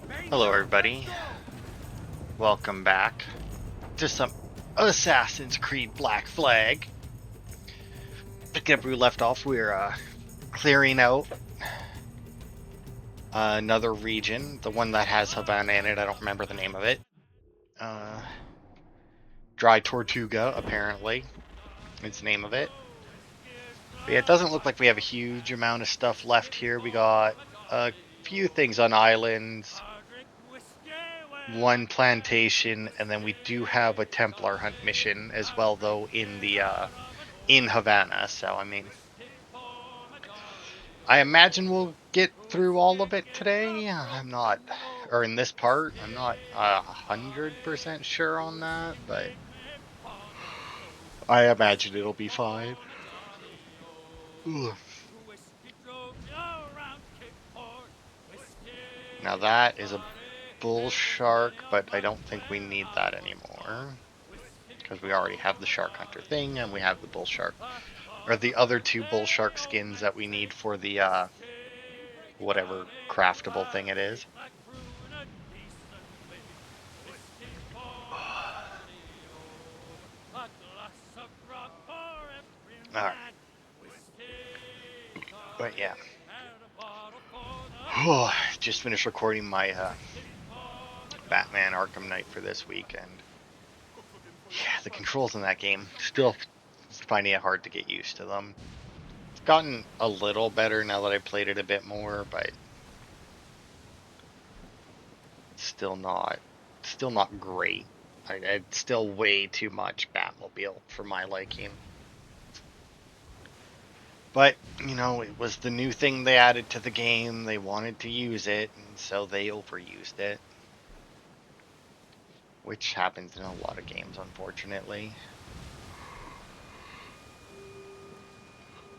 Hello everybody, welcome back to some Assassin's Creed Black Flag. Picking up where we left off, we're clearing out another region, the one that has Havanna in it. I don't remember the name of it. Dry Tortuga, apparently, is the name of it. But yeah, it doesn't look like we have a huge amount of stuff left here. We got a few things on islands, one plantation, and then we do have a Templar hunt mission as well, though, in the in Havanna. So I mean, I imagine we'll get through all of it today. I'm not, or in this part, I'm not 100% sure on that, but I imagine it'll be fine. Ugh. Now that is a bull shark, but I don't think we need that anymore because we already have the shark hunter thing and we have the bull shark, or the other two bull shark skins that we need for the whatever craftable thing it is. Alright. But yeah. Just finished recording my Batman Arkham Knight for this week, and yeah, the controls in that game, still finding it hard to get used to them. It's gotten a little better now that I played it a bit more, but still not great. It's still way too much Batmobile for my liking. But, you know, it was the new thing they added to the game. They wanted to use it, and so they overused it. Which happens in a lot of games, unfortunately.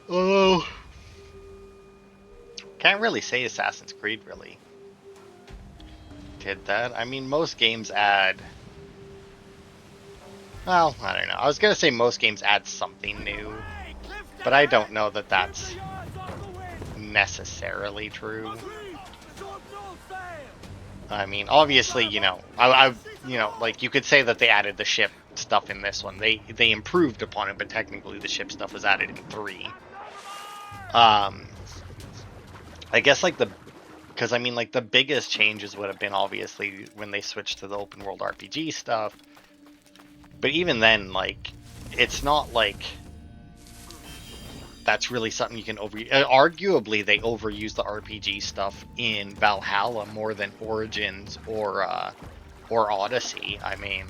Oh. Can't really say Assassin's Creed really did that. I mean, most games add... Well, I don't know. I was going to say most games add something new, but I don't know that that's necessarily true. I mean, obviously, you know, you know, like you could say that they added the ship stuff in this one. They improved upon it, but technically the ship stuff was added in 3. I guess like because I mean, like the biggest changes would have been obviously when they switched to the open world RPG stuff. But even then, like, it's not like that's really something you can arguably, they overuse the RPG stuff in Valhalla more than Origins or Odyssey. I mean,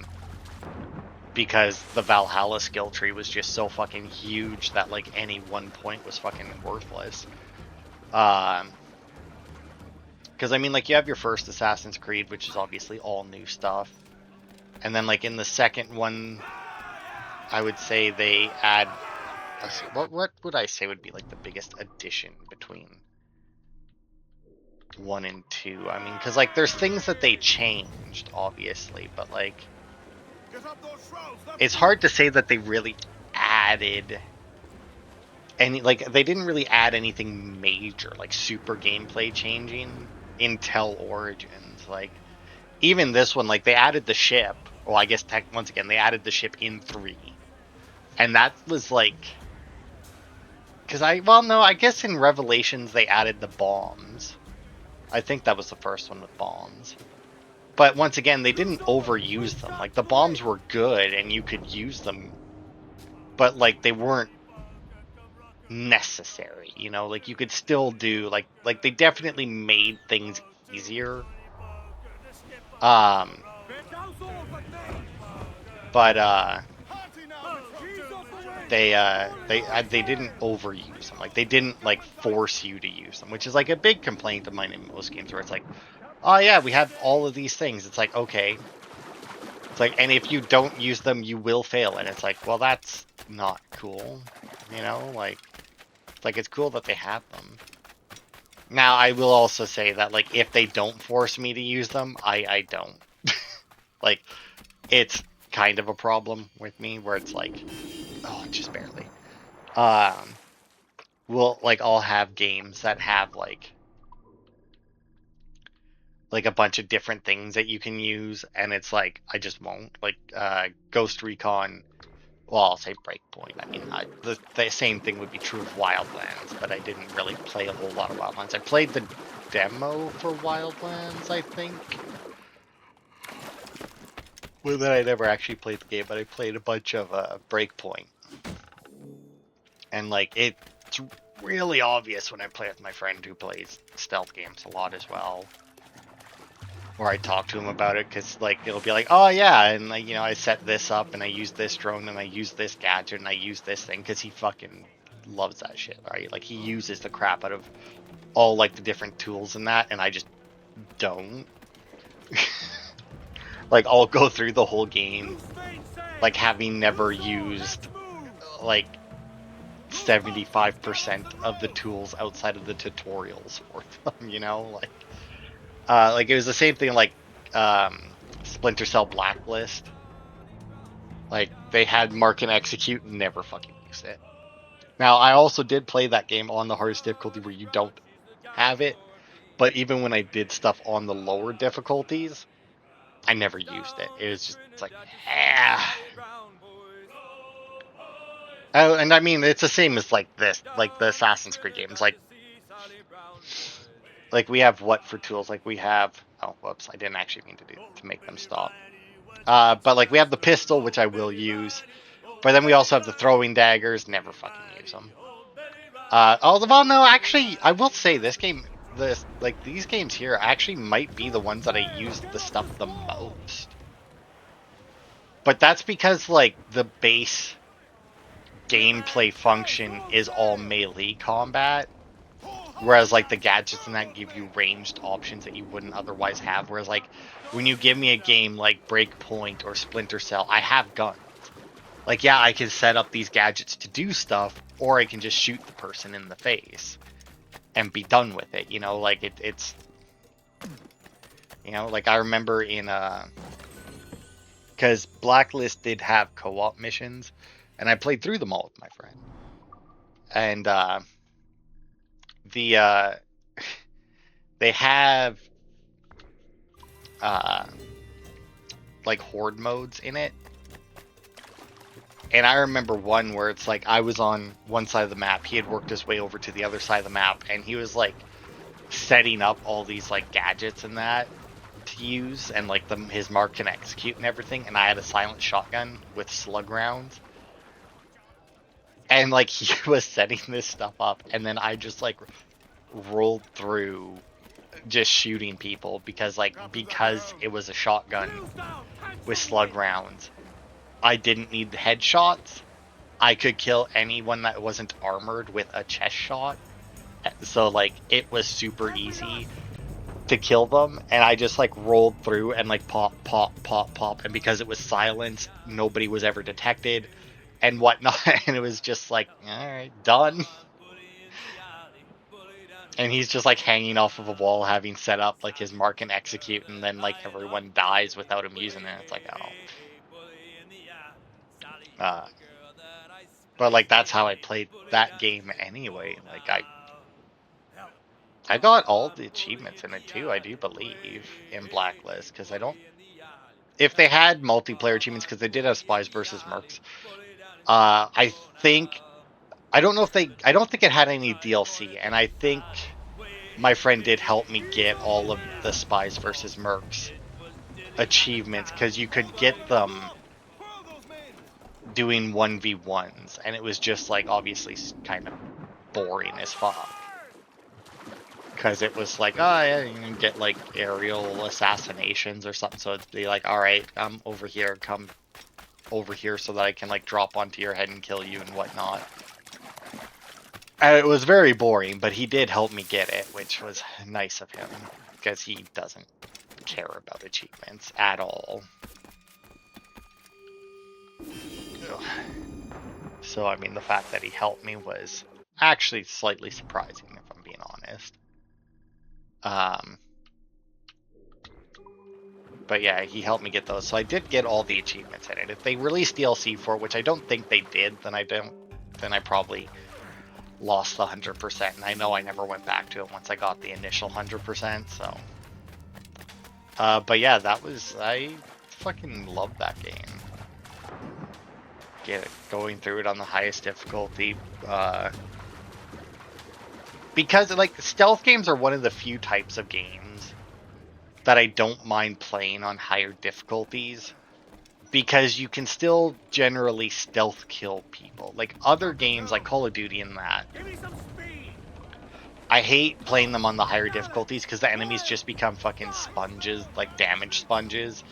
because the Valhalla skill tree was just so fucking huge that like any one point was fucking worthless. Because I mean, like, you have your first Assassin's Creed, which is obviously all new stuff, and then like in the second one, I would say they add. What would I say would be like the biggest addition between 1 and 2? I mean, because like there's things that they changed, obviously, but like it's hard to say that they really added any. Like, they didn't really add anything major, like super gameplay changing until Origins. Like, even this one, like they added the ship. Well, I guess once again they added the ship in 3, and that was like. Because I guess in Revelations they added the bombs. I think that was the first one with bombs. But once again, they didn't overuse them. Like, the bombs were good and you could use them, but like they weren't necessary, you know? Like, you could still do like they definitely made things easier. But they didn't overuse them. Like, they didn't like force you to use them, which is like a big complaint of mine in most games, where it's like, oh yeah, we have all of these things. It's like, okay. It's like, and if you don't use them, you will fail. And it's like, well, that's not cool. You know, like it's cool that they have them. Now, I will also say that, like, if they don't force me to use them, I don't. Like, it's kind of a problem with me, where it's like, oh, just barely. Well, like, I'll have games that have, like, like a bunch of different things that you can use, and it's like I just won't. Like Ghost Recon, well, I'll say Breakpoint. I mean, the same thing would be true of Wildlands, but I didn't really play a whole lot of Wildlands. I played the demo for Wildlands, I think. Well, then I never actually played the game, but I played a bunch of Breakpoint. And like it's really obvious when I play with my friend who plays stealth games a lot as well. Or I talk to him about it, because like it'll be like, oh yeah, and like, you know, I set this up and I use this drone and I use this gadget and I use this thing, because he fucking loves that shit, right? Like he uses the crap out of all like the different tools and that, and I just don't. Like I'll go through the whole game like having never used like 75% of the tools outside of the tutorials for them, you know, like it was the same thing like Splinter Cell Blacklist. Like they had mark and execute and never fucking used it. Now I also did play that game on the hardest difficulty where you don't have it, but even when I did stuff on the lower difficulties, I never used it. It was just it's like, ah. Oh, and I mean it's the same as like this, like the Assassin's Creed games, like we have what for tools? Like we have, oh whoops, I didn't actually mean to make them stop. But like we have the pistol, which I will use, but then we also have the throwing daggers. Never fucking use them. Well, no, actually, I will say this game, these games here actually might be the ones that I use the stuff the most. But that's because like the base gameplay function is all melee combat. Whereas like the gadgets and that give you ranged options that you wouldn't otherwise have. Whereas like when you give me a game like Breakpoint or Splinter Cell, I have guns. Like yeah, I can set up these gadgets to do stuff, or I can just shoot the person in the face and be done with it. You know, like it's you know, like I remember in because Blacklist did have co-op missions, and I played through them all with my friend. And the they have like horde modes in it, and I remember one where it's like I was on one side of the map, he had worked his way over to the other side of the map, and he was like setting up all these like gadgets and that to use, and like his mark can execute and everything, and I had a silent shotgun with slug rounds, and like he was setting this stuff up, and then I just like rolled through just shooting people because it was a shotgun with slug rounds. I didn't need the headshots. I could kill anyone that wasn't armored with a chest shot. So like it was super easy to kill them, and I just like rolled through and like pop, and because it was silent, nobody was ever detected and whatnot, and it was just like, alright, done. And he's just like hanging off of a wall, having set up like his mark and execute, and then like everyone dies without him using it. It's like, oh. But like that's how I played that game anyway. Like I got all the achievements in it too, I do believe, in Blacklist, because I don't. If they had multiplayer achievements, because they did have Spies versus Mercs, I think. I don't know if they. I don't think it had any DLC, and I think my friend did help me get all of the Spies versus Mercs achievements, because you could get them doing 1v1s, and it was just like obviously kind of boring as fuck. Because it was like, oh yeah, you can get like aerial assassinations or something, so it'd be like, alright, I'm over here, come over here so that I can like drop onto your head and kill you and whatnot. And it was very boring, but he did help me get it, which was nice of him, because he doesn't care about achievements at all. Ugh. So, I mean, the fact that he helped me was actually slightly surprising, if I'm being honest. But yeah, he helped me get those, so I did get all the achievements in it. If they released DLC for it, which I don't think they did, then I probably lost the 100%, and I know I never went back to it once I got the initial 100%, so But yeah, I fucking love that game. Going through it on the highest difficulty. Because, like, stealth games are one of the few types of games that I don't mind playing on higher difficulties. Because you can still generally stealth kill people. Like, other games, like Call of Duty and that, I hate playing them on the higher difficulties because the enemies just become fucking sponges, like damage sponges,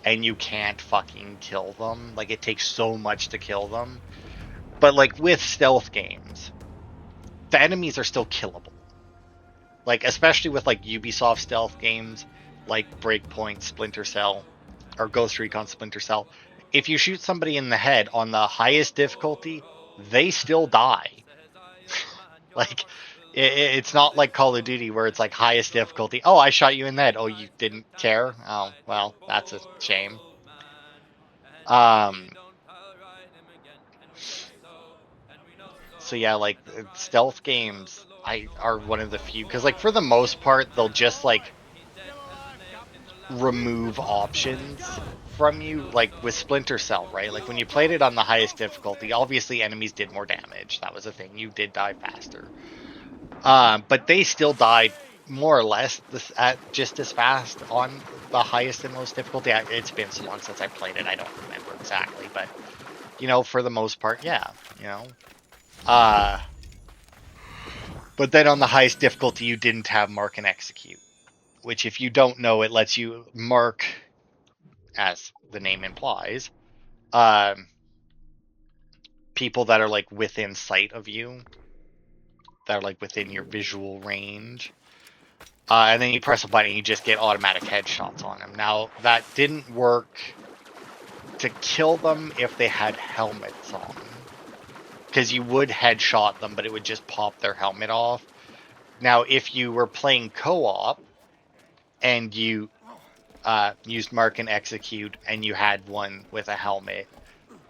and you can't fucking kill them. Like, it takes so much to kill them. But, like, with stealth games, the enemies are still killable. Like, especially with, like, Ubisoft stealth games, like Breakpoint, Splinter Cell, or Ghost Recon Splinter Cell. If you shoot somebody in the head on the highest difficulty, they still die. Like, it's not like Call of Duty where it's like highest difficulty. Oh, I shot you in the head. Oh, you didn't care? Oh, well, that's a shame. Um, so yeah, like stealth games, are one of the few because like for the most part they'll just like remove options from you. Like with Splinter Cell, right? Like when you played it on the highest difficulty, obviously enemies did more damage. That was a thing. You did die faster. But they still died more or less at just as fast on the highest and most difficulty. It's been so long since I played it, I don't remember exactly, but for the most part, yeah, you know. Uh, but then on the highest difficulty, you didn't have mark and execute, which, if you don't know, it lets you mark, as the name implies, um, people that are like within sight of you, that are like within your visual range. And then you press a button and you just get automatic headshots on them. Now, that didn't work to kill them if they had helmets on. Because you would headshot them, but it would just pop their helmet off. Now, if you were playing co-op and you used mark and execute and you had one with a helmet,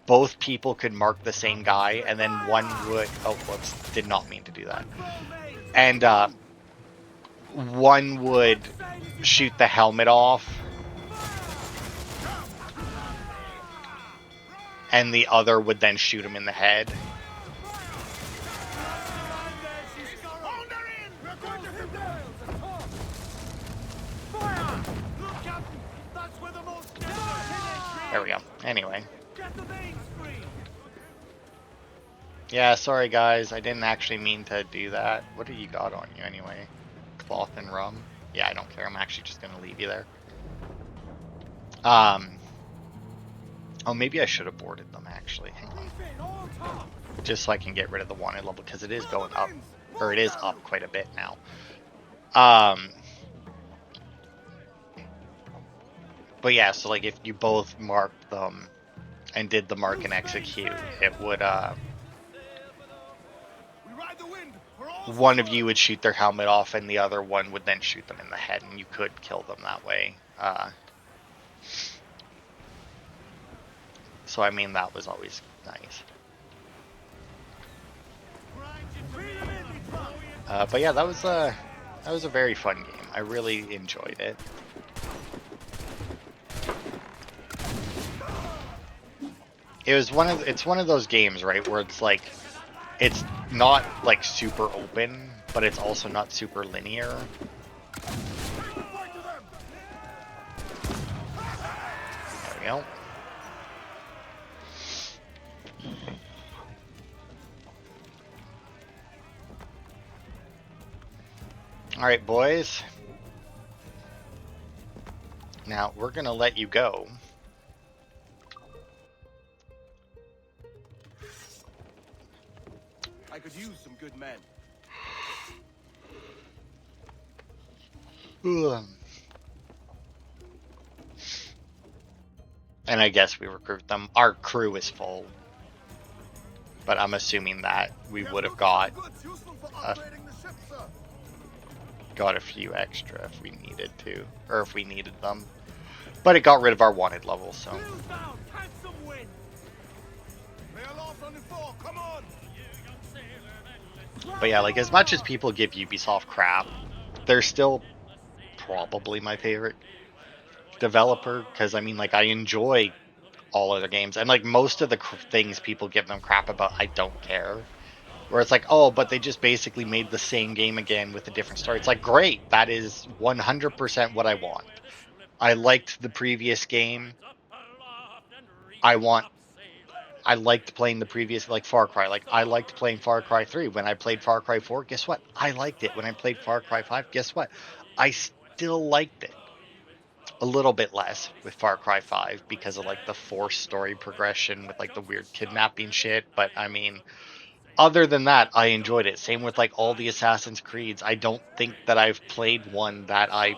both people could mark the same guy, and then one would... Oh, whoops. Did not mean to do that. And one would shoot the helmet off, and the other would then shoot him in the head. There we go. Anyway. Yeah, sorry guys, I didn't actually mean to do that. What do you got on you anyway? Cloth and rum? Yeah, I don't care. I'm actually just gonna leave you there. Oh, maybe I should have boarded them actually. Hang on. Just so I can get rid of the wanted level, because it is going up, or it is up quite a bit now. But yeah, so like if you both marked them and did the mark and execute, it would one of you would shoot their helmet off and the other one would then shoot them in the head, and you could kill them that way. So I mean, that was always nice. But yeah, that was a very fun game. I really enjoyed it. It's one of those games, right, where it's like, it's not like super open, but it's also not super linear. There we go. Alright, boys. Now, we're gonna let you go. I could use some good men. And I guess we recruit them. Our crew is full. But I'm assuming that we would have got a few extra if we needed to. Or if we needed them. But it got rid of our wanted level, so... But yeah, like, as much as people give Ubisoft crap, they're still probably my favorite developer, because I mean, like, I enjoy all other games, and like most of the things people give them crap about, I don't care. Where it's like, oh, but they just basically made the same game again with a different story. It's like, great, that is 100% what I want. I liked the previous game. I want. I liked playing the previous, like Far Cry. Like, I liked playing Far Cry 3. When I played Far Cry 4, guess what? I liked it. When I played Far Cry 5, guess what? I still liked it. A little bit less with Far Cry 5 because of like the forced story progression with like the weird kidnapping shit. But I mean, other than that, I enjoyed it. Same with like all the Assassin's Creeds. I don't think that I've played one that I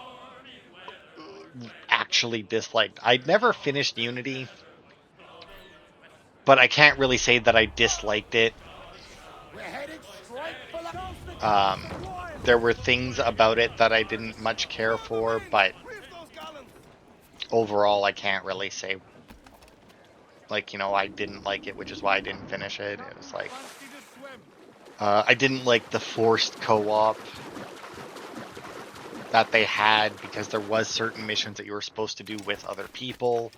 actually disliked. I'd never finished Unity, but I can't really say that I disliked it. Um, there were things about it that I didn't much care for, but overall, I can't really say, like, I didn't like it, which is why I didn't finish it. It was like, I didn't like the forced co-op that they had, because there was certain missions that you were supposed to do with other people.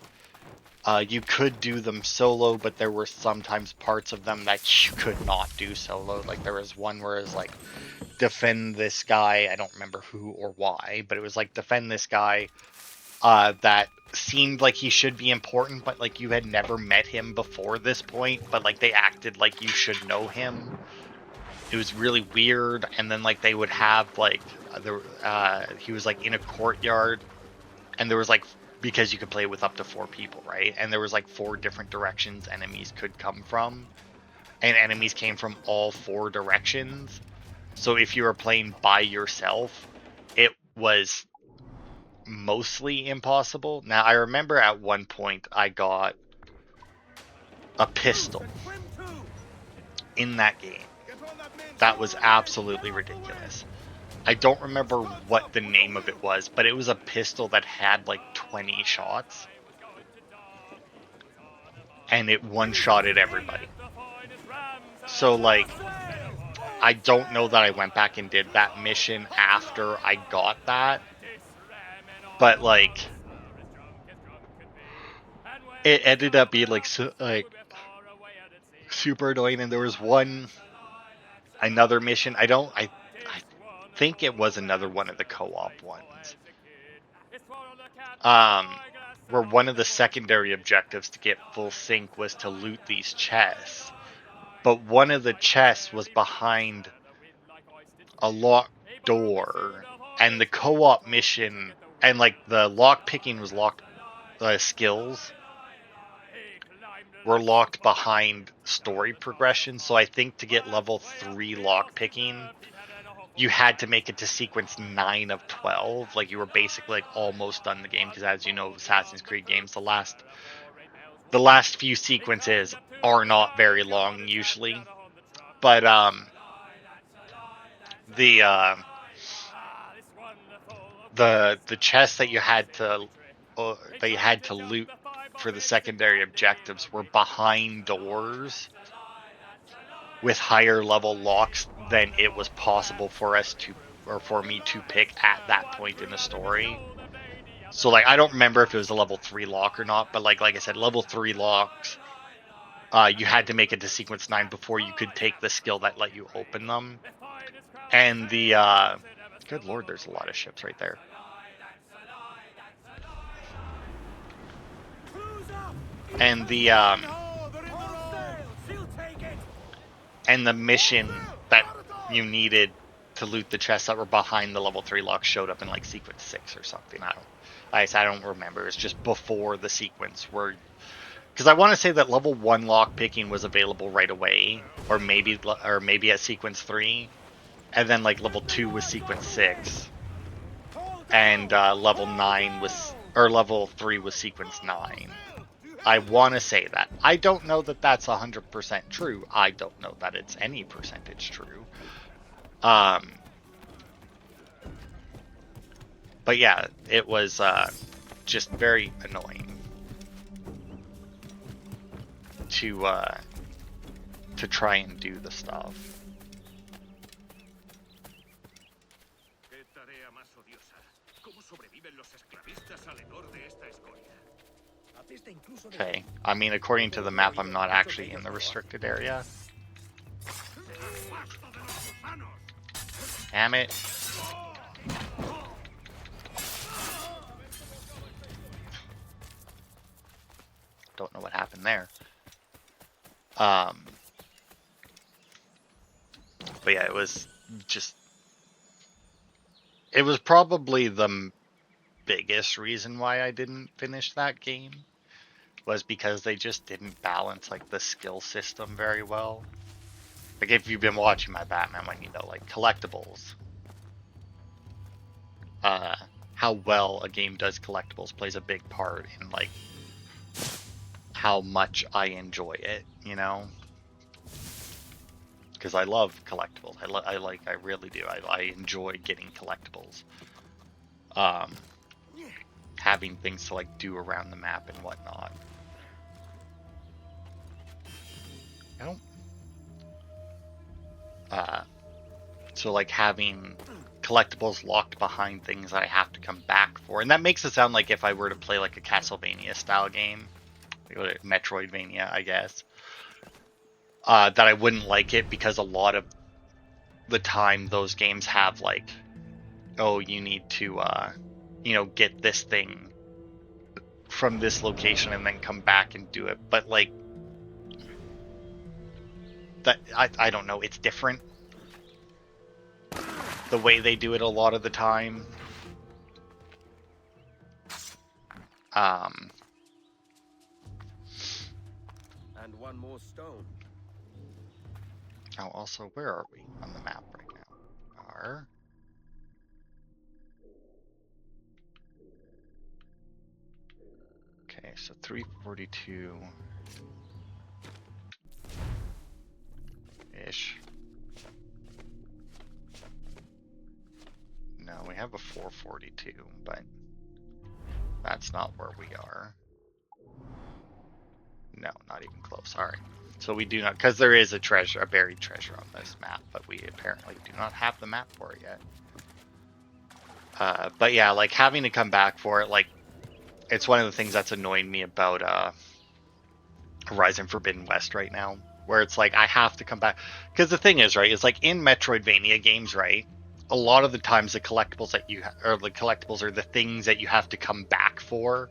You could do them solo, but there were sometimes parts of them that you could not do solo. Like, there was one where it was like, defend this guy. I don't remember who or why, but it was like, defend this guy that seemed like he should be important, but like you had never met him before this point, but like they acted like you should know him. It was really weird. And then like they would have like he was like in a courtyard, and there was like, because you could play with up to 4 people, right? And there was like 4 different directions enemies could come from, and enemies came from all 4 directions. So if you were playing by yourself, it was mostly impossible. Now, I remember at one point I got a pistol in that game. That was absolutely ridiculous. I don't remember what the name of it was, but it was a pistol that had like 20 shots. And it one-shotted everybody. So, like, I don't know that I went back and did that mission after I got that. But, like, it ended up being, like super annoying. And there was another mission. I think it was another one of the co-op ones. Where one of the secondary objectives to get full sync was to loot these chests. But one of the chests was behind a locked door, and the co-op mission, and like the lock picking was locked, skills were locked behind story progression. So I think to get level 3 lock picking, you had to make it to sequence 9 of 12. Like, you were basically like almost done the game, because as you know, Assassin's Creed games, the last few sequences are not very long usually. But the chests that you had to loot for the secondary objectives were behind doors with higher level locks than it was possible for me to pick at that point in the story. So like, I don't remember if it was a level 3 lock or not, but like I said, level 3 locks, you had to make it to sequence 9 before you could take the skill that let you open them. And the good lord, there's a lot of ships right there. And the mission that you needed to loot the chests that were behind the level 3 locks showed up in like sequence 6 or something. I don't remember. It's just before the sequence where, because I want to say that level 1 lock picking was available right away, or maybe at sequence 3, and then like level 2 was sequence 6, and level 3 was sequence 9. I want to say that. I don't know that that's 100% true. I don't know that it's any percentage true. But yeah, it was just very annoying to try and do the stuff. Okay, I mean, according to the map, I'm not actually in the restricted area. Damn it. Don't know what happened there. But yeah, it was just... It was probably the biggest reason why I didn't finish that game. Was because they just didn't balance, like, the skill system very well. Like, if you've been watching my Batman one, you know, like, collectibles. How well a game does collectibles plays a big part in, like, how much I enjoy it, you know? Because I love collectibles. I really do. I enjoy getting collectibles. Having things to, like, do around the map and whatnot. I don't... So, like, having collectibles locked behind things that I have to come back for. And that makes it sound like if I were to play, like, a Castlevania-style game, like Metroidvania, I guess, that I wouldn't like it, because a lot of the time those games have, like, oh, you need to, you know, get this thing from this location and then come back and do it. But, like, that, I don't know, it's different. The way they do it a lot of the time. And one more stone. Oh, also, where are we on the map right now? Are... Okay, so 342 ish. No, we have a 442, but that's not where we are. No, not even close. All right. So we do not, because there is a treasure, a buried treasure on this map, but we apparently do not have the map for it yet. But yeah, like, having to come back for it, like, it's one of the things that's annoying me about Horizon Forbidden West right now, where it's like I have to come back. Because the thing is, right, is like in Metroidvania games, right, a lot of the times the collectibles that you or the collectibles, or the things that you have to come back for,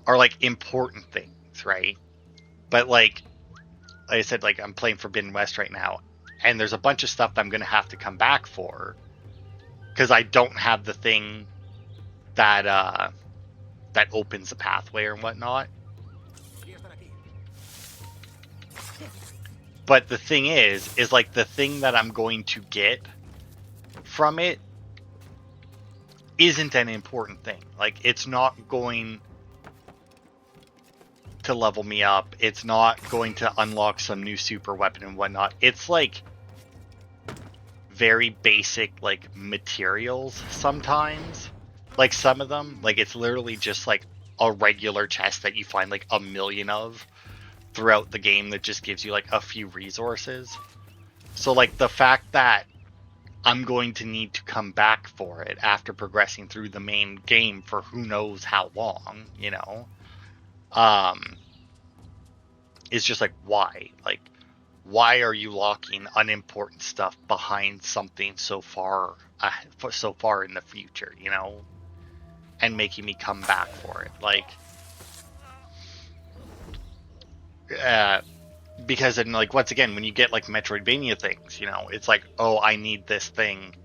are like important things, right? But like I said, like, I'm playing Forbidden West right now, and there's a bunch of stuff that I'm gonna have to come back for because I don't have the thing that that opens the pathway or whatnot. But the thing is like, the thing that I'm going to get from it isn't an important thing. Like, it's not going to level me up. It's not going to unlock some new super weapon and whatnot. It's like very basic, like, materials sometimes. Like, some of them, like, it's literally just like a regular chest that you find like a million of throughout the game that just gives you like a few resources. So like, the fact that I'm going to need to come back for it after progressing through the main game for who knows how long, you know, is just like, why? Like, why are you locking unimportant stuff behind something so far in the future, you know, and making me come back for it? Like, because then, like, once again, when you get like Metroidvania things, you know, it's like, oh, I need this thing,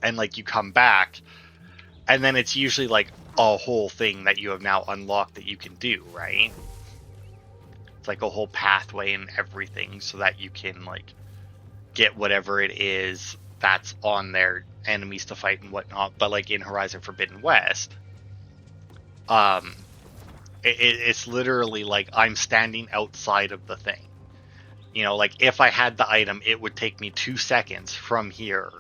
and like, you come back, and then it's usually like a whole thing that you have now unlocked that you can do, right? It's like a whole pathway and everything, so that you can like get whatever it is that's on their enemies to fight and whatnot. But like in Horizon Forbidden West, it's literally like I'm standing outside of the thing. You know, like, if I had the item, it would take me 2 seconds from here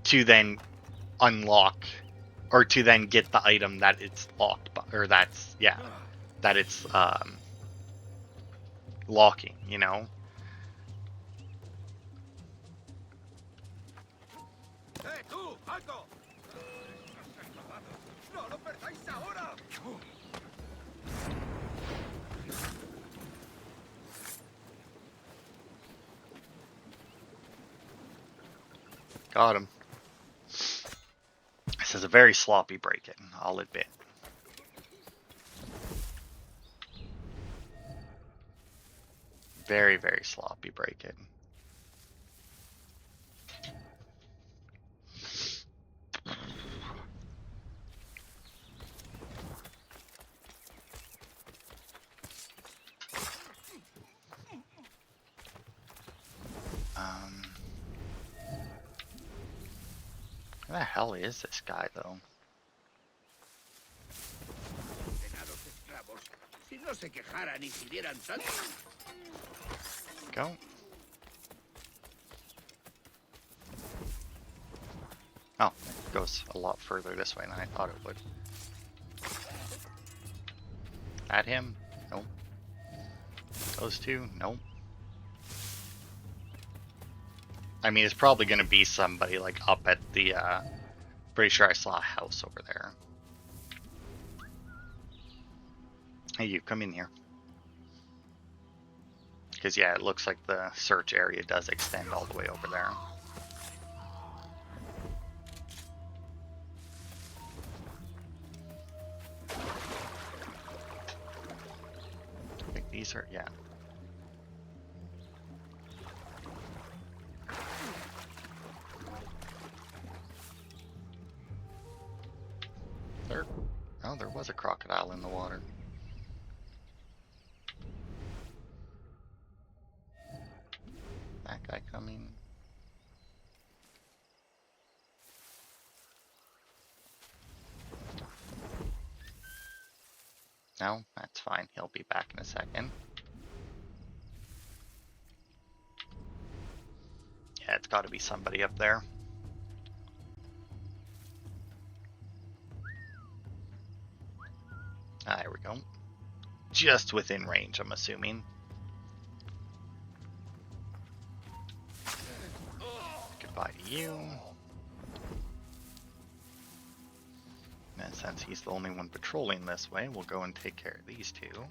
to then unlock, or to then get the item that it's locked by, or that's, yeah, that it's locking, you know? Hey, tú, alto! ¡No lo perdáis ahora! Got him. This is a very sloppy break-in, I'll admit. Very, very sloppy break-in. Where the hell is this guy, though? Condenados esclavos. Si no se quejaran y pidieran tanto. Go. Oh, it goes a lot further this way than I thought it would. At him? Nope. Those two? Nope. I mean, it's probably going to be somebody like up at the, pretty sure I saw a house over there. Hey, you, come in here. Because, yeah, it looks like the search area does extend all the way over there. I think these are, yeah. Oh, there was a crocodile in the water. That guy coming. No, that's fine. He'll be back in a second. Yeah, it's got to be somebody up there. Ah, there we go. Just within range, I'm assuming. Goodbye to you. And since he's the only one patrolling this way, we'll go and take care of these two.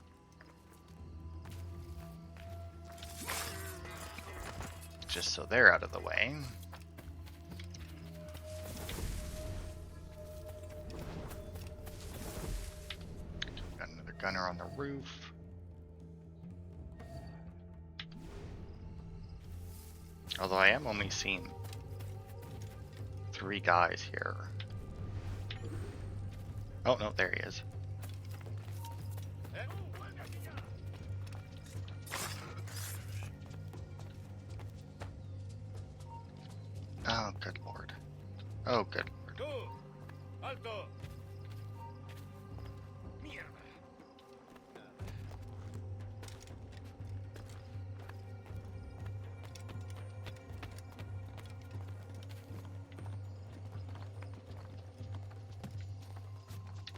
Just so they're out of the way. Got another gunner on the roof. Although I am only seeing 3 guys here. Oh no, there he is. Oh, good lord. Oh, good lord. Alto.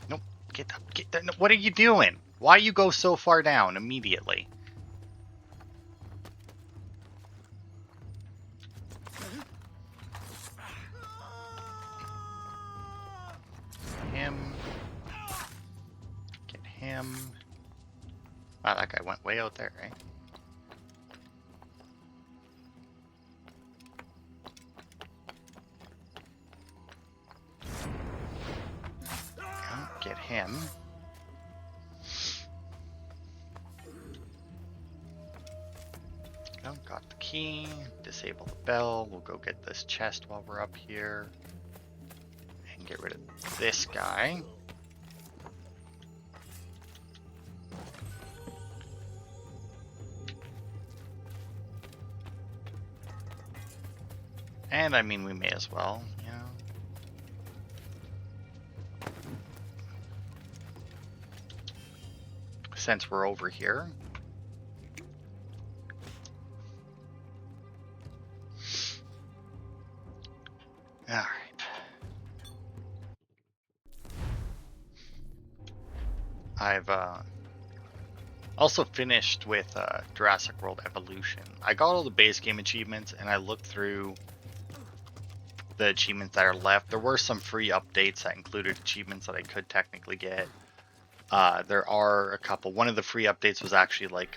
Nope. Get up. Get up. No, what are you doing? Why you go so far down immediately? Him. Get him. Wow, that guy went way out there, right? Get him. Oh, got the key. Disable the bell. We'll go get this chest while we're up here. And get rid of this guy. And I mean, we may as well, you know. Since we're over here. Alright. I've also finished with Jurassic World Evolution. I got all the base game achievements and I looked through the achievements that are left. There were some free updates that included achievements that I could technically get. There are a couple. One of the free updates was actually like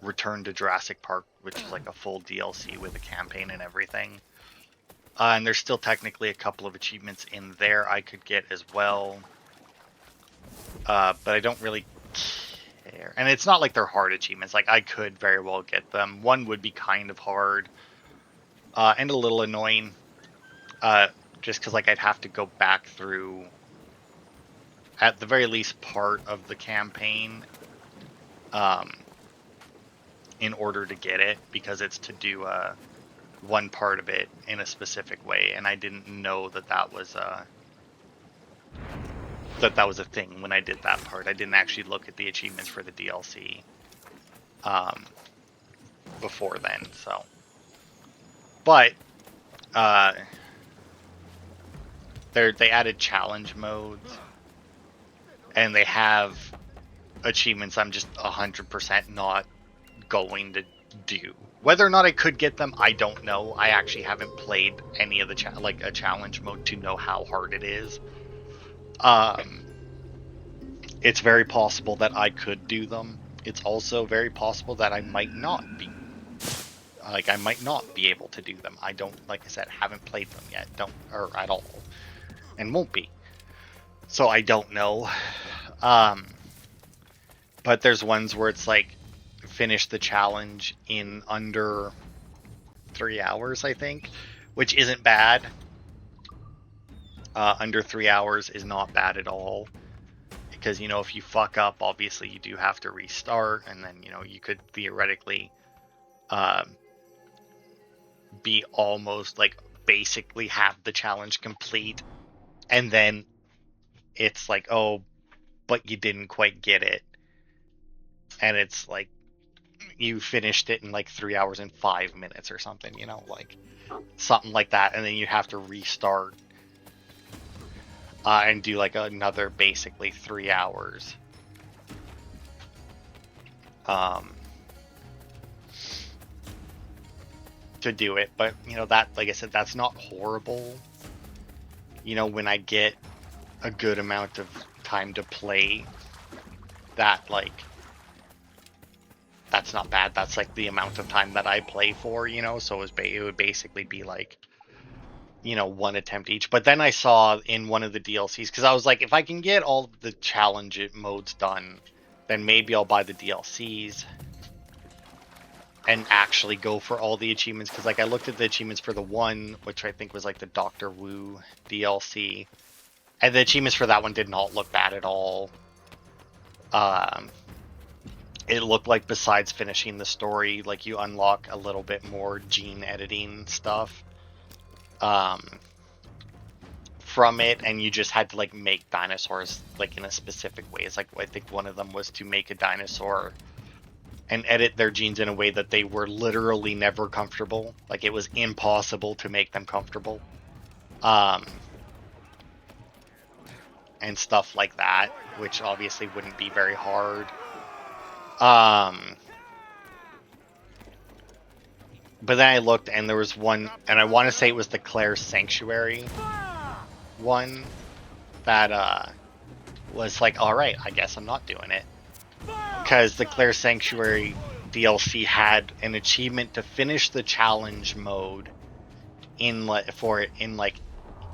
Return to Jurassic Park, which is like a full DLC with a campaign and everything. And there's still technically a couple of achievements in there I could get as well. But I don't really care. And it's not like they're hard achievements. Like, I could very well get them. One would be kind of hard and a little annoying. Just because like I'd have to go back through, at the very least, part of the campaign in order to get it, because it's to do one part of it in a specific way, and I didn't know that that was a thing when I did that part. I didn't actually look at the achievements for the DLC before then, so. But they added challenge modes, and they have achievements I'm just 100% not going to do. Whether or not I could get them, I don't know. I actually haven't played any of the like a challenge mode to know how hard it is. It's very possible that I could do them. It's also very possible that I might not be. Like, I might not be able to do them. I don't, like I said, haven't played them yet. Or at all. And won't be. So I don't know. But there's ones where it's like, finish the challenge in under 3 hours, I think, which isn't bad. Under 3 hours is not bad at all, because, you know, if you fuck up, obviously you do have to restart, and then, you know, you could theoretically be almost like basically have the challenge complete, and then it's like, oh, but you didn't quite get it, and it's like you finished it in like 3 hours and 5 minutes or something, you know, like something like that, and then you have to restart and do like another basically 3 hours. To do it, but, you know, that, like I said, that's not horrible. You know, when I get a good amount of time to play, that, like, that's not bad. That's like the amount of time that I play for, you know, so it would basically be like, you know, one attempt each. But then I saw in one of the DLCs, because I was like, if I can get all the challenge modes done, then maybe I'll buy the DLCs and actually go for all the achievements, because like I looked at the achievements for the one, which I think was like the Doctor Wu DLC, and the achievements for that one did not look bad at all. It looked like, besides finishing the story, like you unlock a little bit more gene editing stuff from it, and you just had to like make dinosaurs like in a specific way. It's like, I think one of them was to make a dinosaur and edit their genes in a way that they were literally never comfortable. Like, it was impossible to make them comfortable. And stuff like that, which obviously wouldn't be very hard. But then I looked, and there was one, and I want to say it was the Claire Sanctuary one, that was like, alright, I guess I'm not doing it. Because the Claire Sanctuary DLC had an achievement to finish the challenge mode in like,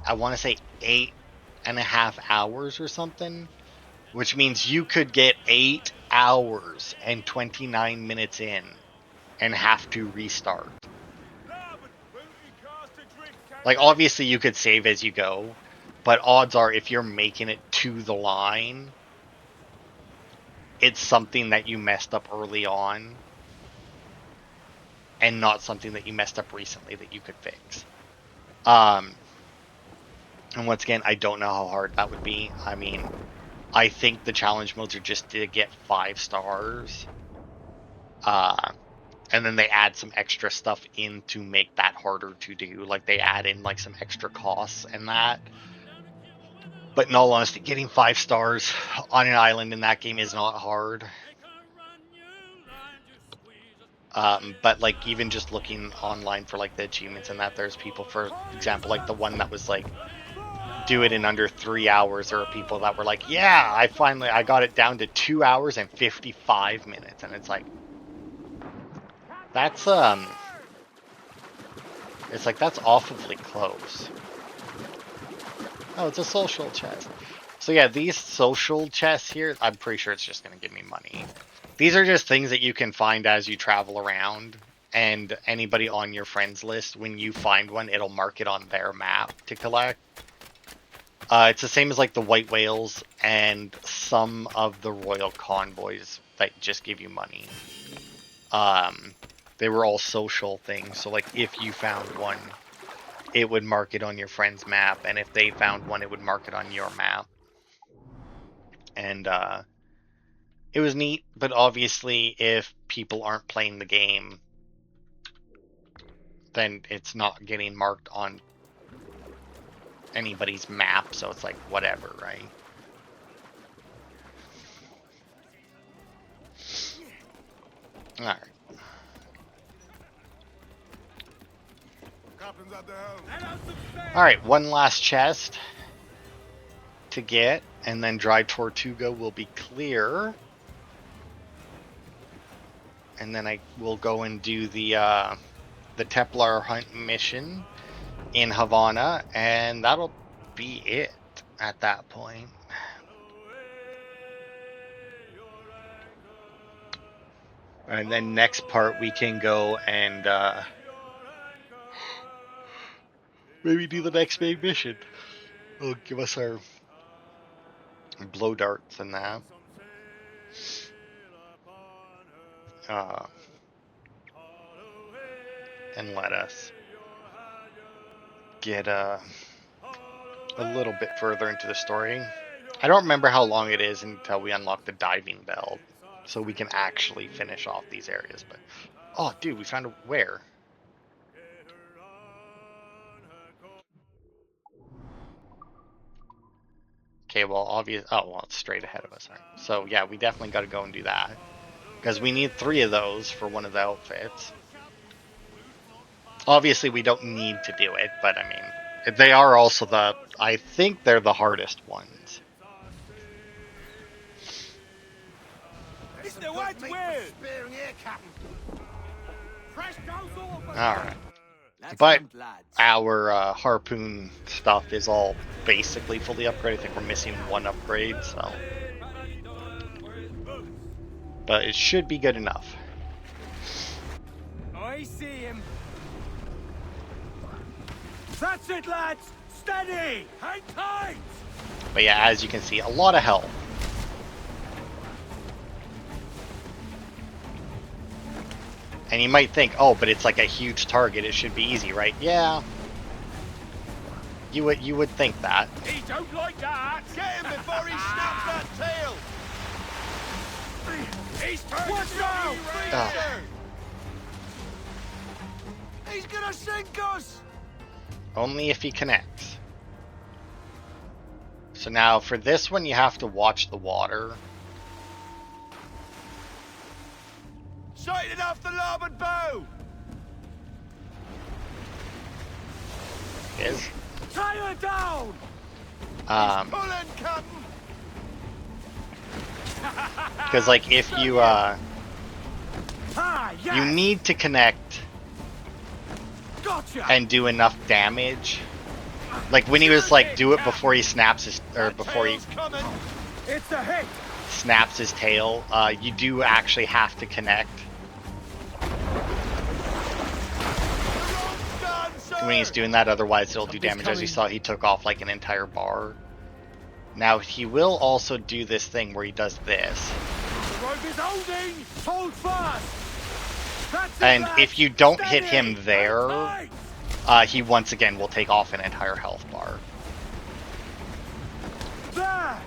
I want to say 8.5 hours or something, which means you could get 8 hours and 29 minutes in and have to restart. Like, obviously you could save as you go, but odds are, if you're making it to the line, it's something that you messed up early on, and not something that you messed up recently that you could fix. And once again, I don't know how hard that would be. I mean, I think the challenge modes are just to get 5 stars. And then they add some extra stuff in to make that harder to do. Like, they add in like some extra costs and that. But in all honesty, getting 5 stars on an island in that game is not hard. But like even just looking online for like the achievements and that, there's people, for example, like the one that was like do it in under 3 hours. There are people that were like, yeah, I got it down to 2 hours and 55 minutes, and it's like that's it's like that's awfully close. Oh, it's a social chest. So yeah, these social chests here, I'm pretty sure it's just going to give me money. These are just things that you can find as you travel around, and anybody on your friends list, when you find one, it'll mark it on their map to collect. It's the same as like the white whales and some of the royal convoys that just give you money. Um, they were all social things. So like if you found one, it would mark it on your friend's map, and if they found one, it would mark it on your map. And it was neat, but obviously if people aren't playing the game, then it's not getting marked on anybody's map, so it's like whatever, right? Alright. Alright, one last chest to get, and then Dry Tortuga will be clear. And then I will go and do the Templar hunt mission in Havanna, and that'll be it at that point. And then next part we can go and maybe do the next main mission. It'll give us our blow darts and that. And let us get a little bit further into the story. I don't remember how long it is until we unlock the diving bell, so we can actually finish off these areas. But oh, dude, we found a where? Okay, well, obvious. Oh, well, it's straight ahead of us. Right. So yeah, we definitely got to go and do that because we need 3 of those for one of the outfits. Obviously, we don't need to do it, but I mean, they are also I think they're the hardest ones. Alright. But our harpoon stuff is all basically fully upgraded. I think we're missing 1 upgrade, so. But it should be good enough. I see him. That's it, lads! Steady! Hang tight! But yeah, as you can see, a lot of health. And you might think, oh, but it's like a huge target, it should be easy, right? Yeah. You would think that. He don't like that! Get him before he snaps that tail! He's turned Watch out! He's gonna sink us! Only if he connects. So now for this one, you have to watch the water. Sighted off the larboard bow! Is Tie her down! Pulling, Captain! because like if you yes. you need to connect Gotcha. and do enough damage. Like when he was like, do it before he snaps his, or before he It's a hit. snaps his tail, you do actually have to connect. When he's doing that, otherwise it'll do damage. As you saw, he took off like an entire bar. Now he will also do this thing where he does this. The rope is holding. Hold fast. That's And it, if you don't lads. hit him Steady. there, Hang tight. he once again will take off an entire health bar. There.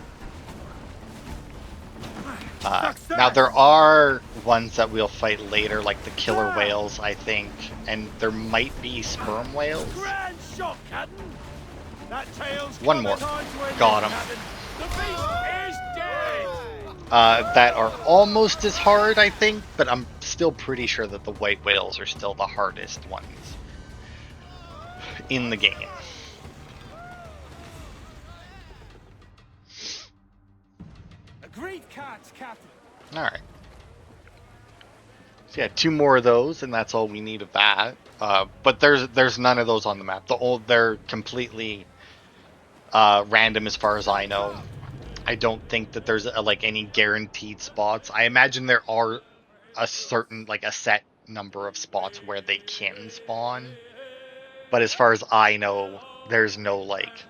Now there are ones that we'll fight later, like the killer whales, I think, and there might be sperm whales. Grand shot, Captain. That tail's One more. coming on to it, Got him. Captain. The beast is dead! that are almost as hard, I think, but I'm still pretty sure that the white whales are still the hardest ones in the game. A great catch, Captain. All right. So yeah, 2 more of those, and that's all we need of that. But there's none of those on the map. They're completely random as far as I know. I don't think that there's like any guaranteed spots. I imagine there are a certain like a set number of spots where they can spawn, but as far as I know, there's no like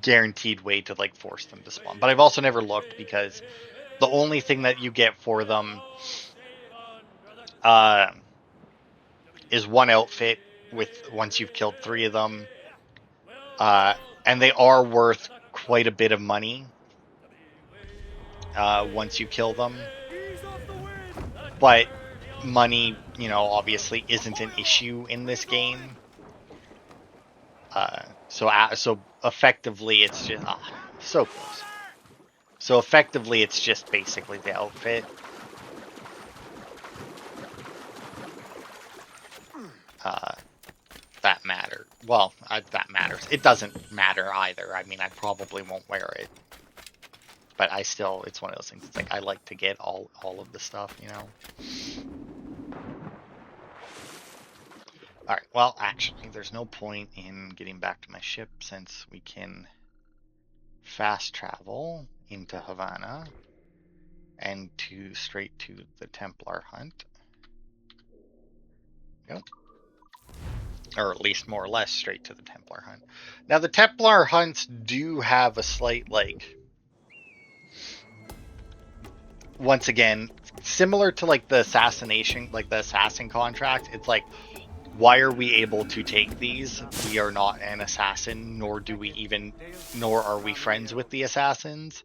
guaranteed way to like force them to spawn. But I've also never looked because the only thing that you get for them uh, is one outfit with once you've killed 3 of them, and they are worth quite a bit of money once you kill them. But money, obviously isn't an issue in this game. So effectively, it's just so close. So effectively, it's just basically the outfit. That matter. Well, that matters. It doesn't matter either. I mean, I probably won't wear it, but I still. It's one of those things. It's like I like to get all of the stuff, All right. Well, actually, there's no point in getting back to my ship since we can fast travel into Havanna and straight to the Templar hunt. Yep. Or at least more or less straight to the Templar hunt. Now the Templar hunts do have a slight once again, similar to like the assassin contract. It's like, why are we able to take these? We are not an assassin, nor are we friends with the assassins.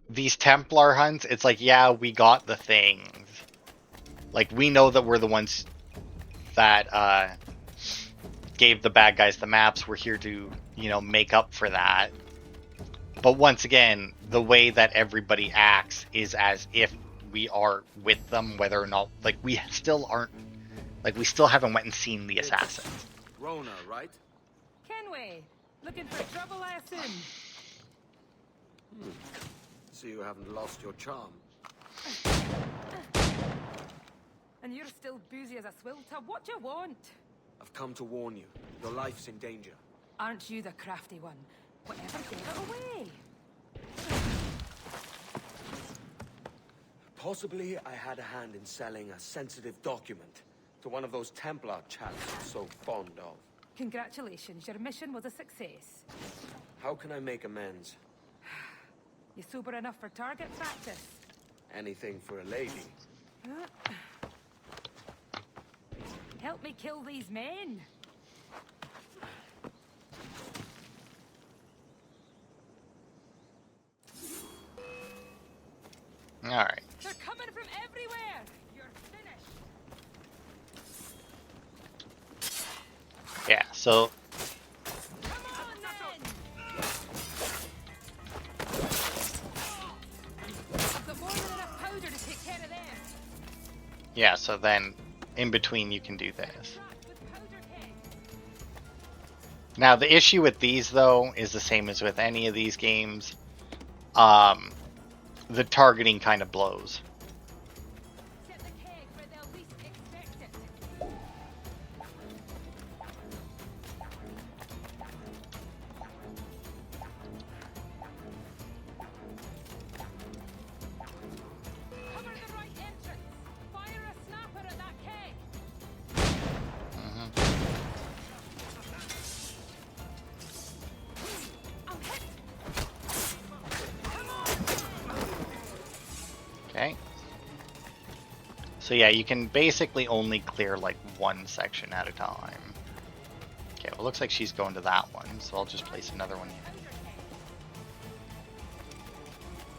These Templar hunts, it's like, yeah, we got the things. Like, we know that we're the ones that gave the bad guys the maps. We're here to, make up for that. But once again, the way that everybody acts is as if we are with them, whether or not, like, we still haven't went and seen the assassins. Rona, right? Kenway, looking for trouble, I assume? So you haven't lost your charm. And you're still boozy as a swilter. What do you want? I've come to warn you. Your life's in danger. Aren't you the crafty one? Whatever gave it away? Possibly I had a hand in selling a sensitive document to one of those Templar chaps you're so fond of. Congratulations, your mission was a success. How can I make amends? You sober enough for target practice? Anything for a lady. Help me kill these men. All right. They're coming from everywhere. You're finished. Yeah. So. Come on, then. I've got more than enough powder to take care of them. Yeah. So then, in between, you can do this. Now, the issue with these, though, is the same as with any of these games. The targeting kind of blows. Set the keg where they'll least expect it. Cover the right entrance. Fire a snapper at that keg. I'm hit. Come on. Okay. So yeah, you can basically only clear like one section at a time. Okay, well, it looks like she's going to that one, so I'll just place another one here.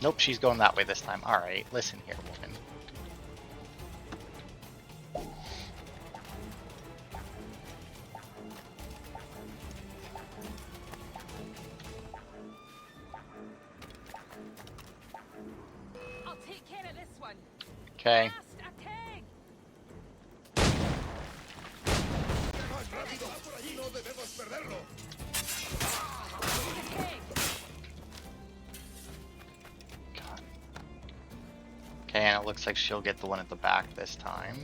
Nope, she's going that way this time. Alright, listen here, woman. Okay. Blast a keg! A keg! God. Okay, and it looks like she'll get the one at the back this time.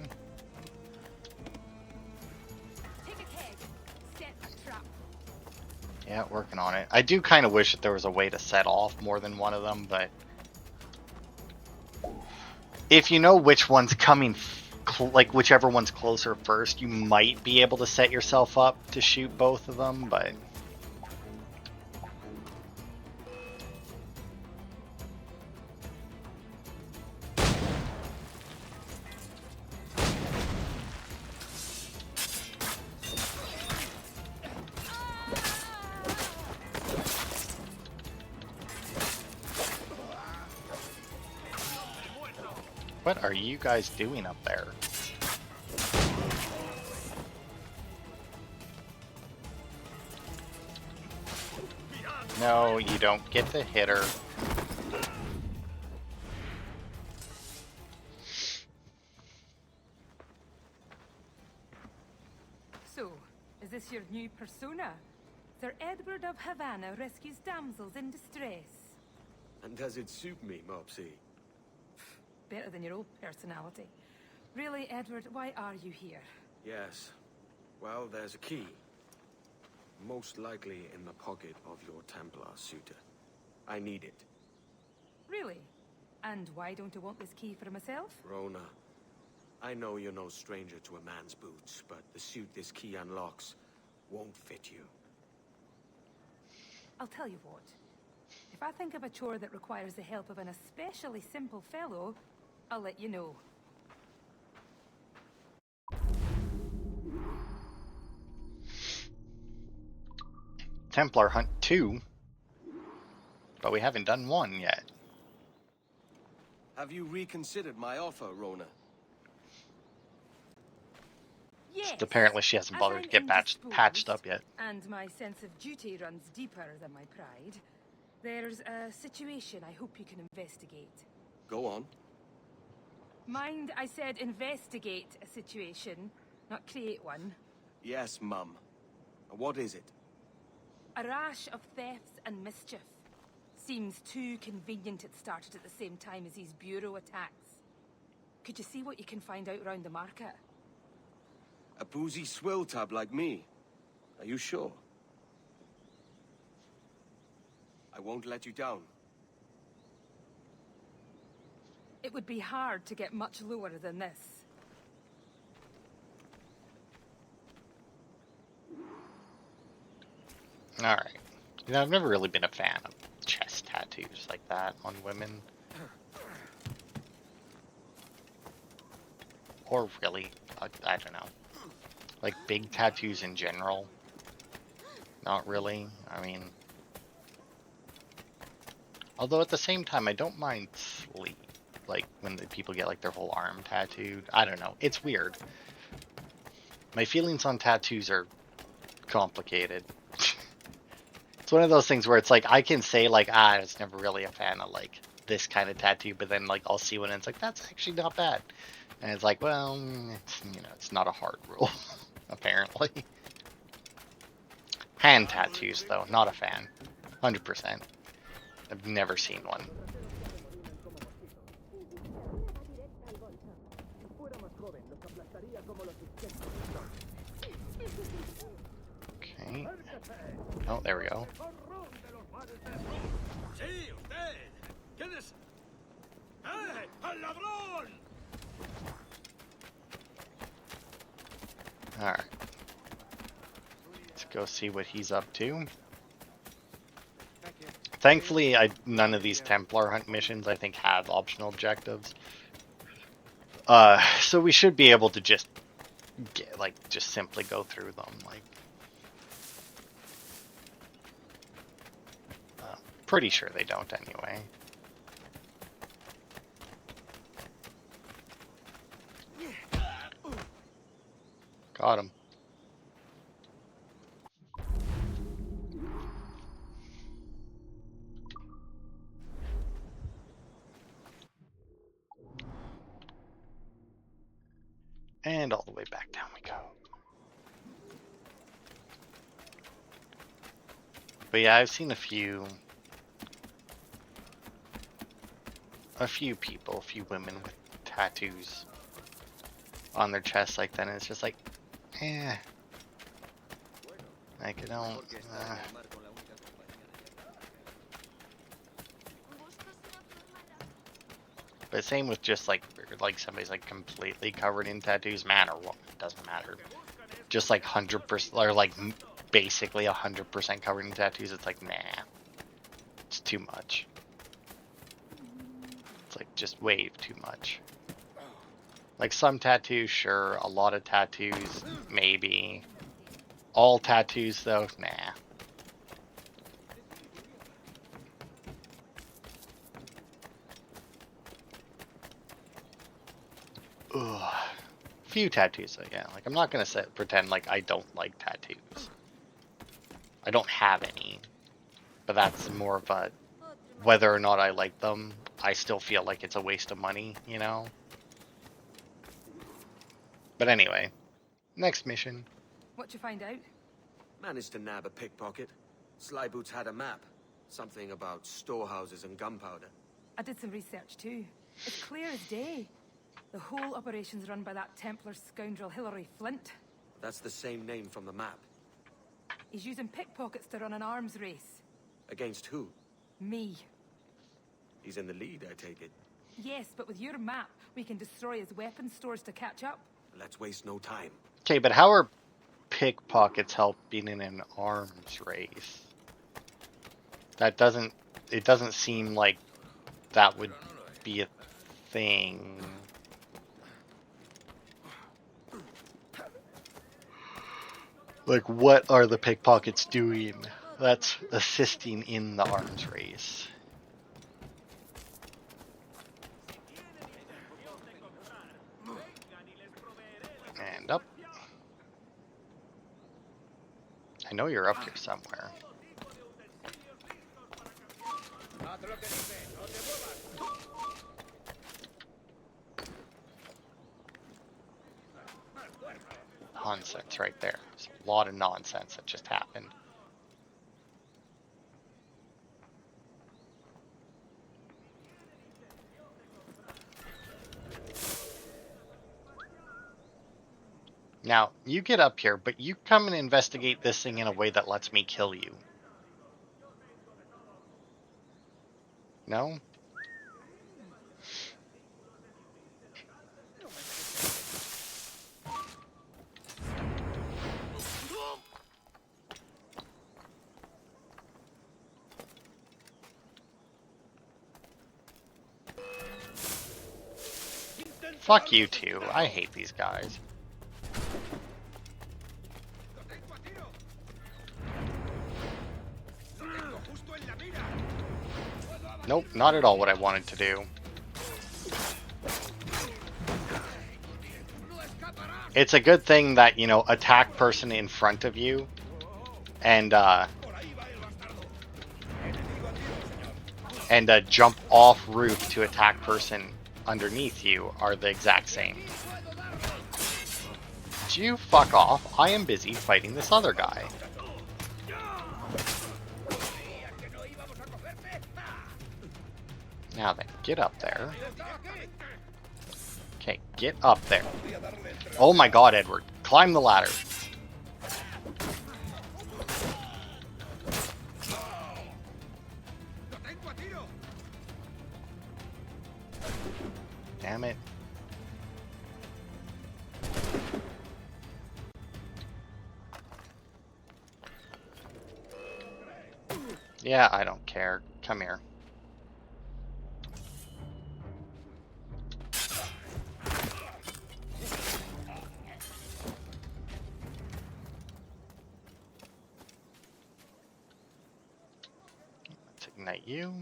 Take a keg. Set a trap. Yeah, working on it. I do kind of wish that there was a way to set off more than one of them, but if you know which one's coming, like whichever one's closer first, you might be able to set yourself up to shoot both of them, but what are you guys doing up there? No, you don't get to hit her. So, is this your new persona? Sir Edward of Havanna rescues damsels in distress. And does it suit me, Mopsy? Better than your old personality. Really, Edward, why are you here? Yes. Well, there's a key. Most likely in the pocket of your Templar suitor. I need it. Really? And why don't I want this key for myself? Rona, I know you're no stranger to a man's boots, but the suit this key unlocks won't fit you. I'll tell you what. If I think of a chore that requires the help of an especially simple fellow, I'll let you know. Templar Hunt 2, but we haven't done 1 yet. Have you reconsidered my offer, Rona? Yes. Just apparently she hasn't as bothered I'm to get patched up yet. And my sense of duty runs deeper than my pride. There's a situation I hope you can investigate. Go on. Mind, I said investigate a situation, not create one. Yes, Mum. What is it? A rash of thefts and mischief. Seems too convenient it started at the same time as these bureau attacks. Could you see what you can find out around the market? A boozy swill tab like me. Are you sure? I won't let you down. It would be hard to get much lower than this. Alright. You know, I've never really been a fan of chest tattoos like that on women. Or really, I don't know. Like big tattoos in general. Not really. I mean... Although at the same time, I don't mind sleeve. Like when the people get like their whole arm tattooed. I don't know. It's weird. My feelings on tattoos are complicated. It's one of those things where it's like I can say like I was never really a fan of like this kind of tattoo, but then like I'll see one and it's like that's actually not bad. And it's like, well, it's, you know, it's not a hard rule apparently. Hand tattoos though, not a fan. 100%. I've never seen one. Okay. Oh, there we go. Sí, usted. ¿Quién es? ¡Eh! ¡Al ladrón! Alright. Let's go see what he's up to. Thankfully, none of these Templar hunt missions, I think, have optional objectives. So we should be able to just just simply go through them. Like, pretty sure they don't anyway. Got him. And all the way back down we go. But yeah, I've seen a few people, a few women with tattoos on their chest like that, and it's just like, eh. Like, I don't, But same with just like somebody's like completely covered in tattoos, man or woman, doesn't matter. Just like 100% or like basically 100% covered in tattoos, it's like, nah, it's too much. It's like just way too much. Like some tattoos, sure. A lot of tattoos, maybe. All tattoos though, nah. Ugh. Few tattoos again. Like I'm not gonna pretend like I don't like tattoos. I don't have any, but that's more of a whether or not I like them. I still feel like it's a waste of money, you know. But anyway, next mission. What'd you find out? Managed to nab a pickpocket. Slyboots had a map. Something about storehouses and gunpowder. I did some research too. It's clear as day. The whole operation's run by that Templar scoundrel Hilary Flint. That's the same name from the map. He's using pickpockets to run an arms race. Against who? Me. He's in the lead, I take it. Yes, but with your map, we can destroy his weapon stores to catch up. Let's waste no time. Okay, but how are pickpockets helping in an arms race? That doesn't. It doesn't seem like that would be a thing. Like, what are the pickpockets doing that's assisting in the arms race? And up. I know you're up here somewhere. Nonsense right there. There's a lot of nonsense that just happened. Now, you get up here, but you come and investigate this thing in a way that lets me kill you. No? Fuck you too. I hate these guys. Nope, not at all what I wanted to do. It's a good thing that, you know, attack person in front of you and jump off roof to attack person underneath you are the exact same. Would you fuck off? I am busy fighting this other guy. Now then, get up there. Okay, get up there. Oh my god, Edward. Climb the ladder. Damn it. Yeah, I don't care. Come here. Let's ignite you.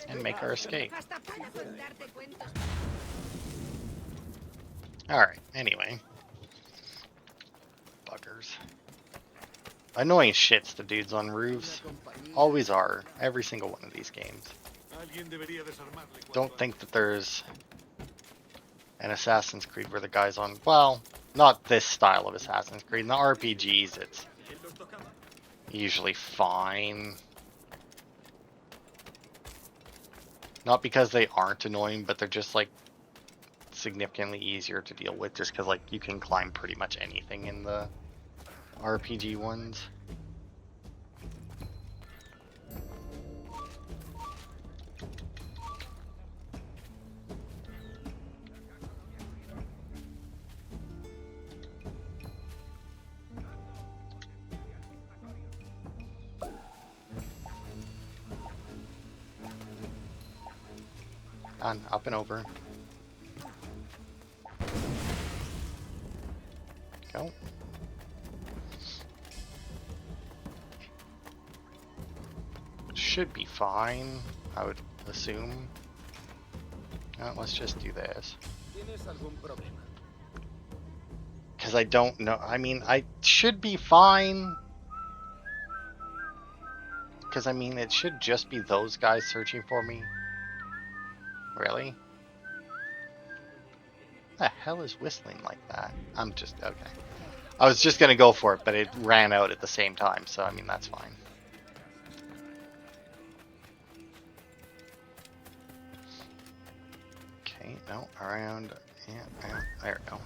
And make our escape. Alright, anyway. Buggers. Annoying shits, the dudes on roofs. Always are. Every single one of these games. don't think that there's an Assassin's Creed where the guy's on, well, not this style of Assassin's Creed. In the RPGs, it's usually fine. Not because they aren't annoying, but they're just like significantly easier to deal with just because like you can climb pretty much anything in the RPG ones. On, up and over. Go. Should be fine, I would assume. Let's just do this. Because I don't know. I mean, I should be fine. Because, I mean, it should just be those guys searching for me. Really? The hell is whistling like that? I'm just, okay. I was just gonna go for it, but it ran out at the same time, so I mean, that's fine. Okay, no, around, yeah, there we go.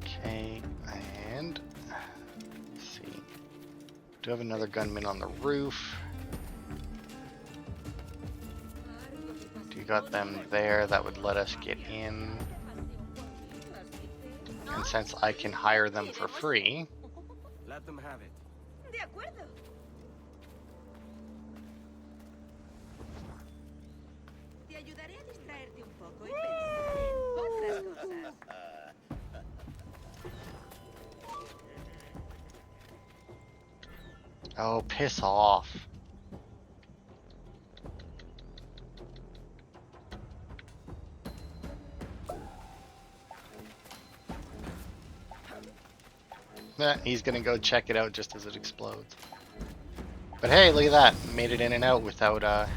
Okay, and let's see. Do have another gunman on the roof. Do you got them there? That would let us get in. And since I can hire them for free, Let them have it. De acuerdo. Te ayudaré a distraerte un poco y pensar en otras cosas. oh, piss off. He's gonna go check it out just as it explodes. But hey, look at that. Made it in and out without, I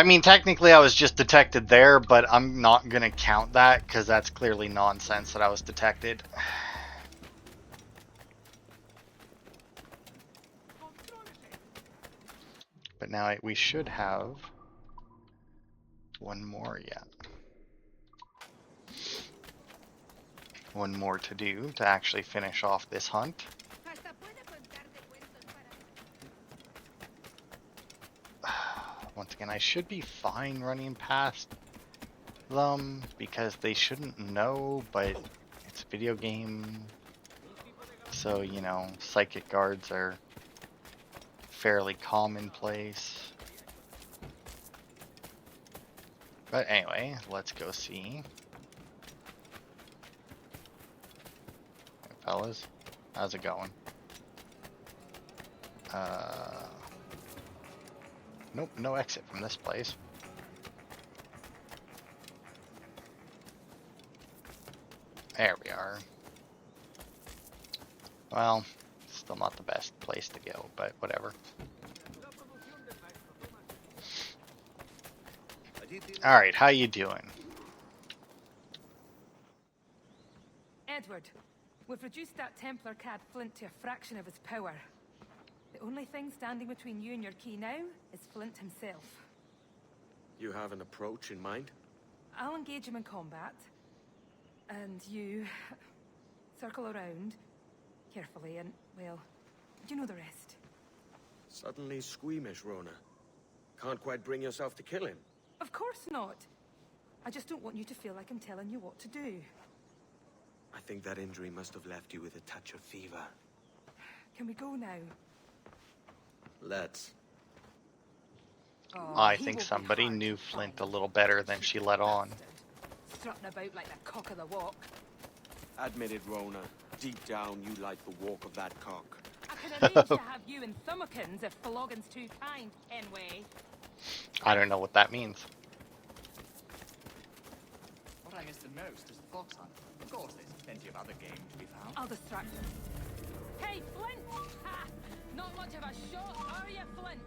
mean, technically I was just detected there, but I'm not gonna count that because that's clearly nonsense that I was detected. But now we should have one more, yeah. One more to do to actually finish off this hunt. Hasta puedo contarte cuentos para... Once again, I should be fine running past them because they shouldn't know, but it's a video game. So, you know, psychic guards are fairly commonplace. But anyway, let's go see. Hey, fellas, how's it going? Nope, no exit from this place. There we are. Well, still not the best place to go, but whatever. Alright, how you doing? Edward, we've reduced that Templar cad Flint to a fraction of his power. The only thing standing between you and your key now is Flint himself. You have an approach in mind? I'll engage him in combat, and you circle around carefully and, well, you know the rest. Suddenly squeamish, Rona. Can't quite bring yourself to kill him. Of course not. I just don't want you to feel like I'm telling you what to do. I think that injury must have left you with a touch of fever. Can we go now? Let's. Oh, I he think won't be somebody hard knew to Flint a find. little better than she let on. Strutting about like the cock of the walk. Admit it, Rona. Deep down, you like the walk of that cock. I can arrange to have you in thumbikins if floggin's too kind, Henway. I don't know what that means. what I miss the most is the fox hunt. Of course, there's plenty of other game to be found. I'll distract him. Hey, Flint! Ha! Not much of a shot, are you, Flint?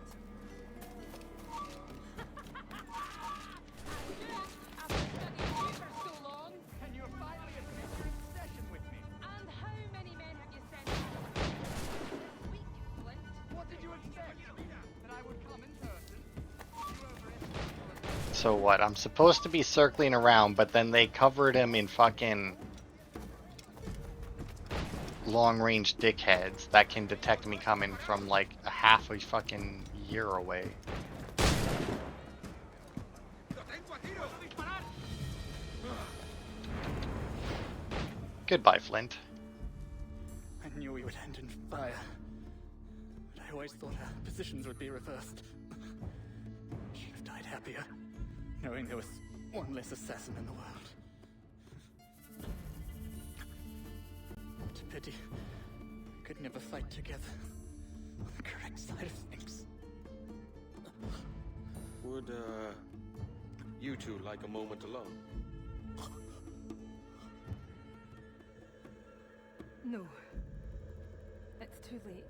I've been studying you for so long. And you're finally admit your obsession with me. And how many men have you sent? Weak, Flint. What did you expect? That I would come in person? You overestimated. So what? I'm supposed to be circling around, but then they covered him in fucking long-range dickheads that can detect me coming from like a half a fucking year away. Goodbye, Flint. I knew we would end in fire. But I always thought our positions would be reversed. Should have died happier, knowing there was one less assassin in the world. What a pity. We could never fight together on the correct side of things. Would, you two like a moment alone? No. It's too late.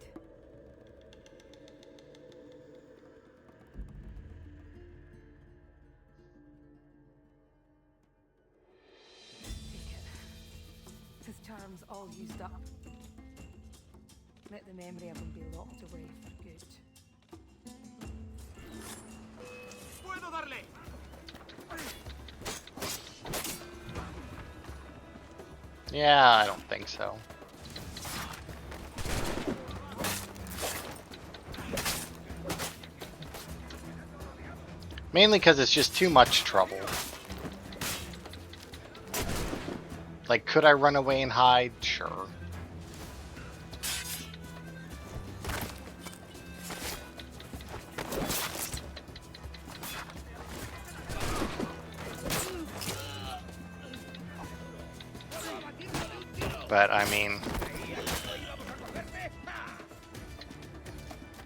Take it. His charm's all used up. Let the memory of him be locked away for good. ¡Puedo darle! Yeah, I don't think so. Mainly because it's just too much trouble. Like, could I run away and hide? Sure. But, I mean,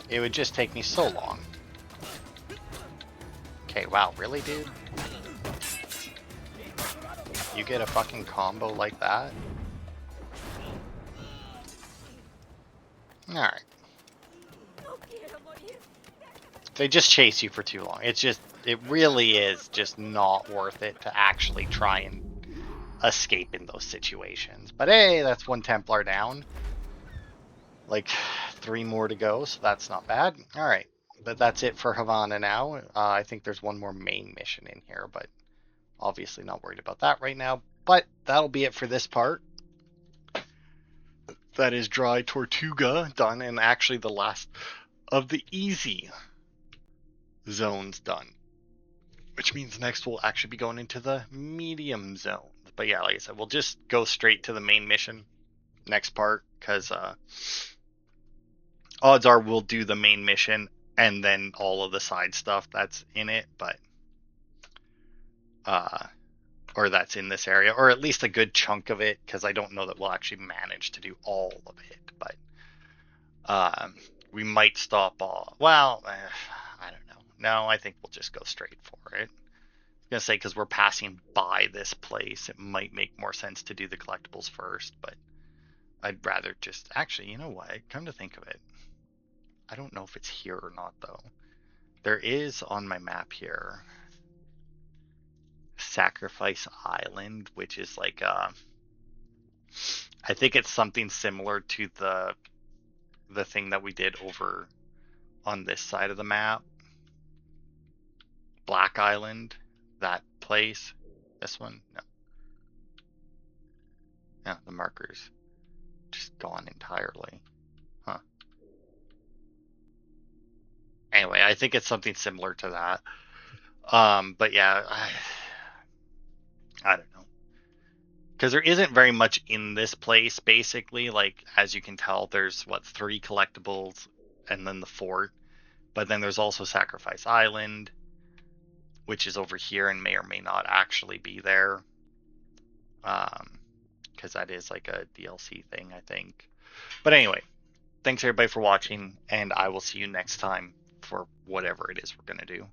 it would just take me so long. Okay, wow, really, dude? You get a fucking combo like that? Alright. They just chase you for too long. It's just, it really is just not worth it to actually try and escape in those situations. But hey, that's one Templar down. Like 3 more to go, so that's not bad. Alright, but that's it for Havanna now. I think there's one more main mission in here, but obviously not worried about that right now. But that'll be it for this part. That is Dry Tortuga done, and actually the last of the easy zones done. Which means next we'll actually be going into the medium zone. But yeah, like I said, we'll just go straight to the main mission next part, because odds are we'll do the main mission and then all of the side stuff that's in it, but or that's in this area, or at least a good chunk of it, because I don't know that we'll actually manage to do all of it, but we might stop all. Well, I don't know. No, I think we'll just go straight for it. I was gonna say, because we're passing by this place, it might make more sense to do the collectibles first, but I'd rather just, actually, you know what, come to think of it, I don't know if it's here or not though. There is on my map here Sacrifice Island, which is like I think it's something similar to the thing that we did over on this side of the map. Black Island, that place. This one? No. Yeah, the marker's just gone entirely. Huh. Anyway, I think it's something similar to that. But yeah, I don't know. Because there isn't very much in this place, basically. Like, as you can tell, there's, what, 3 collectibles and then the fort. But then there's also Sacrifice Island, which is over here and may or may not actually be there. Because that is like a DLC thing, I think. But anyway, thanks everybody for watching, and I will see you next time for whatever it is we're going to do.